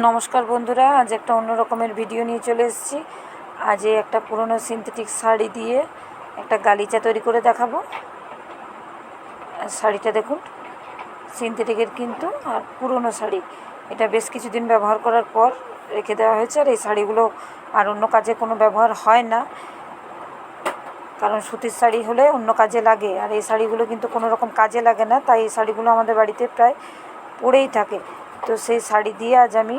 নমস্কার বন্ধুরা, আজ একটা অন্য রকমের ভিডিও নিয়ে চলে এসেছি। আজ একটা পুরনো সিনথেটিক শাড়ি দিয়ে একটা গালিচা তৈরি করে দেখাবো। শাড়িটা দেখুন, সিনথেটিকের কিন্তু আর পুরনো শাড়ি। এটা বেশ কিছুদিন ব্যবহার করার পর রেখে দেওয়া হয়েছে। আর এই শাড়িগুলো আর অন্য কাজে কোনো ব্যবহার হয় না, কারণ সুতির শাড়ি হলে অন্য কাজে লাগে, আর এই শাড়িগুলো কিন্তু কোনো রকম কাজে লাগে না। তাই এই শাড়িগুলো আমাদের বাড়িতে প্রায় পরেই থাকে। তো সেই শাড়ি দিয়ে আজ আমি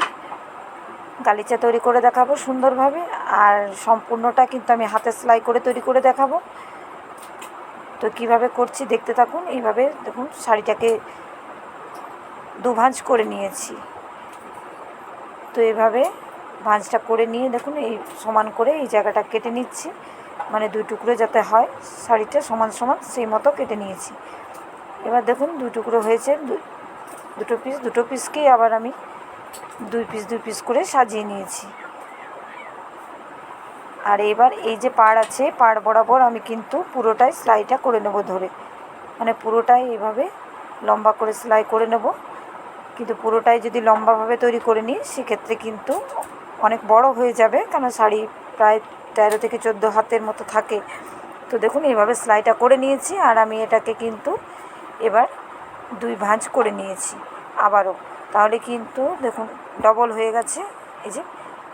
গালিচা তৈরি করে দেখাবো সুন্দরভাবে। আর সম্পূর্ণটা কিন্তু আমি হাতে সেলাই করে তৈরি করে দেখাবো। তো কিভাবে করছি দেখতে থাকুন। এইভাবে দেখুন, শাড়িটাকে দু ভাঁজ করে নিয়েছি। তো এভাবে ভাঁজটা করে নিয়ে দেখুন, এই সমান করে এই জায়গাটা কেটে নিচ্ছি, মানে দুই টুকরো যাতে হয় শাড়িটা সমান সমান সেই মতো কেটে নিয়েছি। এবার দেখুন দুই টুকরো হয়েছে, দুটো পিসকেই আবার আমি দুই পিস করে সাজিয়ে নিয়েছি। আর এবার এই যে পাড় আছে, পাড় বরাবর আমি কিন্তু পুরোটাই সেলাইটা করে নেব ধরে, মানে পুরোটাই এইভাবে লম্বা করে সেলাই করে নেব। কিন্তু পুরোটাই যদি লম্বাভাবে তৈরি করে নিই সেক্ষেত্রে কিন্তু অনেক বড় হয়ে যাবে, কারণ শাড়ি প্রায় 13 থেকে 14 হাতের মতো থাকে। তো দেখুন এইভাবে সেলাইটা করে নিয়েছি। আর আমি এটাকে কিন্তু এবার দুই ভাঁজ করে নিয়েছি আবারও, তাহলে কিন্তু দেখুন ডবল হয়ে গেছে। এই যে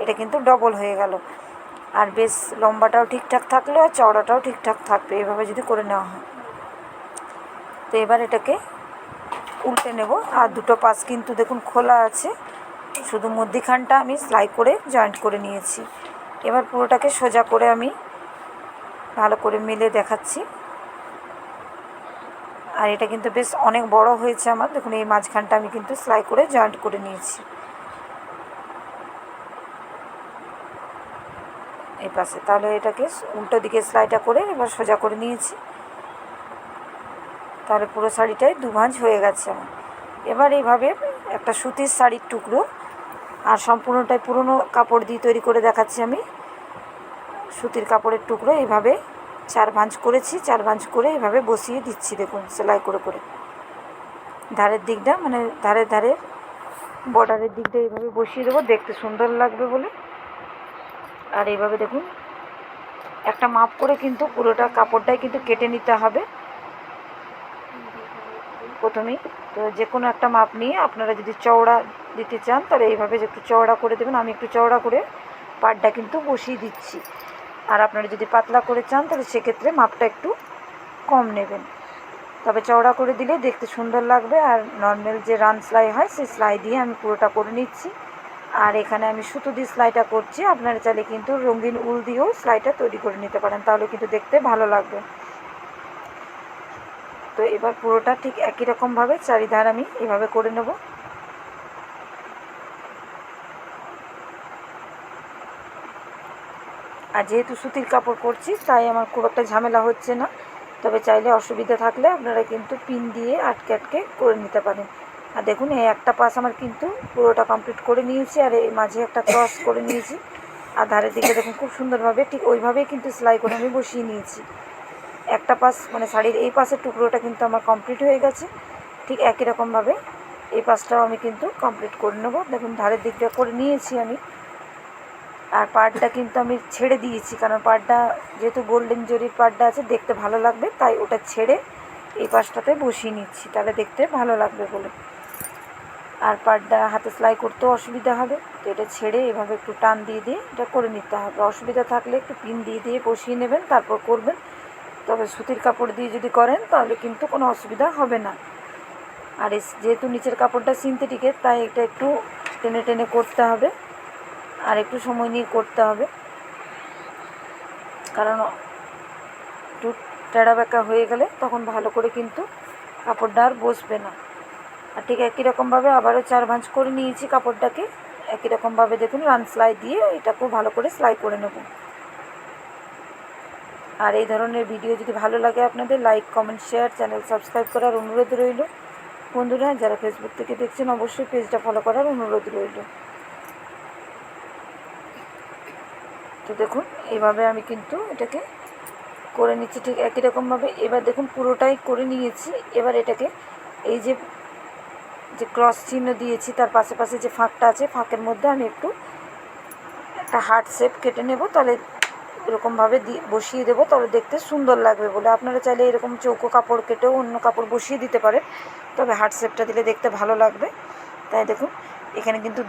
এটা কিন্তু ডবল হয়ে গেল। আর বেশ লম্বাটাও ঠিকঠাক থাকলো আর চওড়াটাও ঠিকঠাক থাকবে এভাবে যদি করে নেওয়া হয়। তো এবার এটাকে উল্টে নেব। আর দুটো পাশ কিন্তু দেখুন খোলা আছে, শুধু মধ্যিখানটা আমি সেলাই করে জয়েন্ট করে নিয়েছি। এবার পুরোটাকে সোজা করে আমি ভালো করে মেলে দেখাচ্ছি। আর এটা কিন্তু বেশ অনেক বড় হয়েছে আমার, দেখুন এই মাঝখানটা আমি কিন্তু সেলাই করে জয়েন্ট করে নিয়েছি এই পাশে। তাহলে এটাকে উল্টো দিকে সেলাইটা করে এবার সোজা করে নিয়েছি। তাহলে পুরো শাড়িটাই দু ভাঁজ হয়ে গেছে আমার। এবার এইভাবে একটা সুতির শাড়ির টুকরো, আর সম্পূর্ণটাই পুরনো কাপড় দিয়ে তৈরি করে দেখাচ্ছি আমি। সুতির কাপড়ের টুকরো এইভাবে 4 ভাঁজ করেছি, 4 ভাঁজ করে এইভাবে বসিয়ে দিচ্ছি। দেখুন সেলাই করে করে ধারের দিকটা, মানে ধারে বর্ডারের দিকটা এইভাবে বসিয়ে দেবো, দেখতে সুন্দর লাগবে বলে। আর এইভাবে দেখুন একটা মাপ করে কিন্তু পুরোটা কাপড়টাই কিন্তু কেটে নিতে হবে প্রথমেই। তো যে কোনো একটা মাপ নিয়ে আপনারা যদি চওড়া দিতে চান তাহলে এইভাবে একটু চওড়া করে দেবেন। আমি একটু চওড়া করে পাড়টা কিন্তু বসিয়ে দিচ্ছি। আর আপনারা যদি পাতলা করে চান তাহলে সেক্ষেত্রে মাপটা একটু কম নেবেন, তবে চওড়া করে দিলে দেখতে সুন্দর লাগবে। আর নর্মাল যে রান সেলাই হয় সেই সেলাই দিয়ে আমি পুরোটা করে নিচ্ছি। আর এখানে আমি সুতো দিয়ে সেলাইটা করছি, আপনারা চাইলে কিন্তু রঙিন উল দিয়েও সেলাইটা তৈরি করে নিতে পারেন, তাহলে কিন্তু দেখতে ভালো লাগবে। তো এবার পুরোটা ঠিক একই রকমভাবে চারিধার আমি এভাবে করে নেব। আর যেহেতু সুতির কাপড় করছি তাই আমার খুব একটা ঝামেলা হচ্ছে না, তবে চাইলে অসুবিধা থাকলে আপনারা কিন্তু পিন দিয়ে আটকে আটকে করে নিতে পারেন। আর দেখুন এই একটা পাশ আমার কিন্তু পুরোটা কমপ্লিট করে নিয়েছি, আর এই মাঝে একটা ক্রস করে নিয়েছি। আর ধারের দিকে দেখুন খুব সুন্দরভাবে ঠিক ওইভাবেই কিন্তু সেলাই করে আমি বসিয়ে নিয়েছি। একটা পাশ মানে শাড়ির এই পাশের টুকরোটা কিন্তু আমার কমপ্লিট হয়ে গেছে। ঠিক একই রকমভাবে এই পাশটাও আমি কিন্তু কমপ্লিট করে নেব। দেখুন ধারের দিকটা করে নিয়েছি আমি। আর পাড়টা কিন্তু আমি ছেড়ে দিয়েছি, কারণ পাড়টা যেহেতু গোল্ডেন জরির পাড়টা আছে দেখতে ভালো লাগবে, তাই ওটা ছেড়ে এই পাশটাতে বসিয়ে নিচ্ছি, তাহলে দেখতে ভালো লাগবে বলে। আর পাড়টা হাতে সেলাই করতেও অসুবিধা হবে, তো এটা ছেড়ে এভাবে একটু টান দিয়ে দিয়ে এটা করে নিতে হবে। অসুবিধা থাকলে একটু পিন দিয়ে দিয়ে বসিয়ে নেবেন, তারপর করবেন। তবে সুতির কাপড় দিয়ে যদি করেন তাহলে কিন্তু কোনো অসুবিধা হবে না। আর যেহেতু নিচের কাপড়টা সিনথেটিকের তাই এটা একটু টেনে টেনে করতে হবে, আর একটু সময় নিয়ে করতে হবে, কারণ একটু টেড়া বেঁকা হয়ে গেলে তখন ভালো করে কিন্তু কাপড়টা আর বসবে না। আর ঠিক একই রকমভাবে আবারও 4 ভাঁজ করে নিয়েছি কাপড়টাকে। একই রকমভাবে দেখুন রান সেলাই দিয়ে এটাকেও ভালো করে সেলাই করে নেব। আর এই ধরনের ভিডিও যদি ভালো লাগে আপনাদের, like comment share channel subscribe করার অনুরোধ রইল। বন্ধুরা যারা ফেসবুক থেকে দেখছেন অবশ্যই পেজটা ফলো করার অনুরোধ রইল। তো দেখুন এইভাবে আমি কিন্তু এটাকে করে নিচ্ছি ঠিক একই রকমভাবে। এবার দেখুন পুরোটাই করে নিয়েছি। এবার এটাকে এই যে যে ক্রস চিহ্ন দিয়েছি তার পাশে পাশে যে ফাঁকটা আছে, ফাঁকের মধ্যে আমি একটু একটা হার্ট শেপ কেটে নেব। তাহলে এরকমভাবে বসিয়ে দেবো, তাহলে দেখতে সুন্দর লাগবে বলে। আপনারা চাইলে এরকম চৌকো কাপড় কেটেও অন্য কাপড় বসিয়ে দিতে পারেন, তবে হার্ট শেপটা দিলে দেখতে ভালো লাগবে। তাই দেখুন এখানে কিন্তু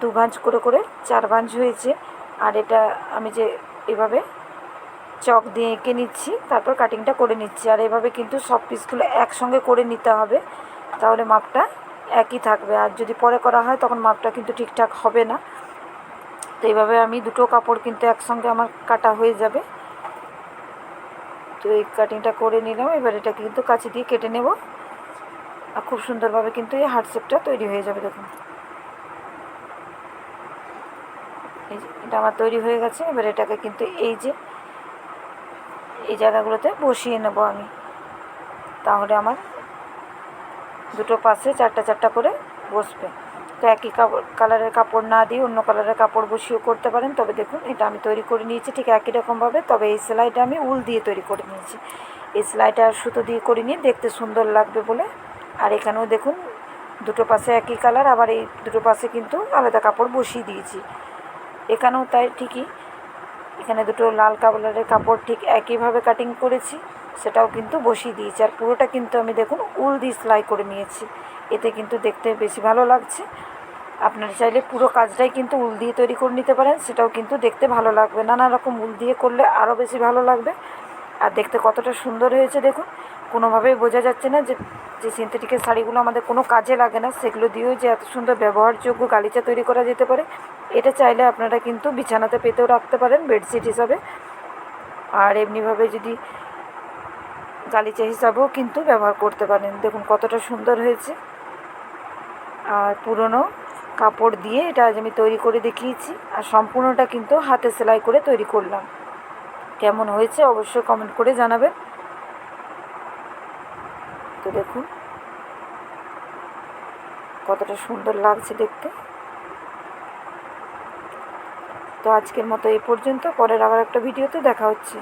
দু ভাঁজ করে করে 4 ভাঁজ হয়েছে। আর এটা আমি যে এভাবে চক দিয়ে এঁকে নিচ্ছি, তারপর কাটিংটা করে নিচ্ছি। আর এভাবে কিন্তু সব পিসগুলো একসঙ্গে করে নিতে হবে, তাহলে মাপটা একই থাকবে। আর যদি পরে করা হয় তখন মাপটা কিন্তু ঠিকঠাক হবে না। তো এইভাবে আমি দুটো কাপড় কিন্তু একসঙ্গে আমার কাটা হয়ে যাবে। তো এই কাটিংটা করে নিলাম। এবার এটা কিন্তু কাঁচি দিয়ে কেটে নেব, আর খুব সুন্দরভাবে কিন্তু এই হার্ট শেপটা তৈরি হয়ে যাবে। দেখুন এই যে এটা আমার তৈরি হয়ে গেছে। এবার এটাকে কিন্তু এই জায়গাগুলোতে বসিয়ে নেব আমি, তাহলে আমার দুটো পাশে 4টা করে বসবে। তো একই কালারের কাপড় না দিয়ে অন্য কালারের কাপড় বসিয়েও করতে পারেন। তবে দেখুন এটা আমি তৈরি করে নিয়েছি ঠিক একই রকমভাবে, তবে এই সেলাইটা আমি উল দিয়ে তৈরি করে নিয়েছি। এই সেলাইটা সুতো দিয়ে করে নিয়ে দেখতে সুন্দর লাগবে বলে। আর এখানেও দেখুন দুটো পাশে একই কালার, আবার এই দুটো পাশে কিন্তু আলাদা কাপড় বসিয়ে দিয়েছি। এখানেও তাই ঠিকই, এখানে দুটো লাল কালারের কাপড় ঠিক একইভাবে কাটিং করেছি, সেটাও কিন্তু বসিয়ে দিয়েছি। আর পুরোটা কিন্তু আমি দেখুন উল দিয়ে সেলাই করে নিয়েছি, এতে কিন্তু দেখতে বেশি ভালো লাগছে। আপনারা চাইলে পুরো কাজটাই কিন্তু উল দিয়ে তৈরি করে নিতে পারেন, সেটাও কিন্তু দেখতে ভালো লাগবে। নানা রকম উল দিয়ে করলে আরও বেশি ভালো লাগবে। আর দেখতে কতটা সুন্দর হয়েছে দেখুন, কোনোভাবেই বোঝা যাচ্ছে না যে সিনথেটিকের শাড়িগুলো আমাদের কোনো কাজে লাগে না, সেগুলো দিয়েও যে এত সুন্দর ব্যবহারযোগ্য গালিচা তৈরি করা যেতে পারে। এটা চাইলে আপনারা কিন্তু বিছানাতে পেতেও রাখতে পারেন বেডশিট হিসাবে, আর এমনিভাবে যদি গালিচা হিসাবেও কিন্তু ব্যবহার করতে পারেন। দেখুন কতটা সুন্দর হয়েছে। আর পুরনো কাপড় দিয়ে এটা আজ আমি তৈরি করে দেখিয়েছি, আর সম্পূর্ণটা কিন্তু হাতে সেলাই করে তৈরি করলাম। কেমন হয়েছে অবশ্যই কমেন্ট করে জানাবেন। তো দেখুন কতটা সুন্দর লাগছে দেখতে। তো আজকের মতো এই পর্যন্ত, পরের আবার একটা ভিডিওতে দেখা হচ্ছে।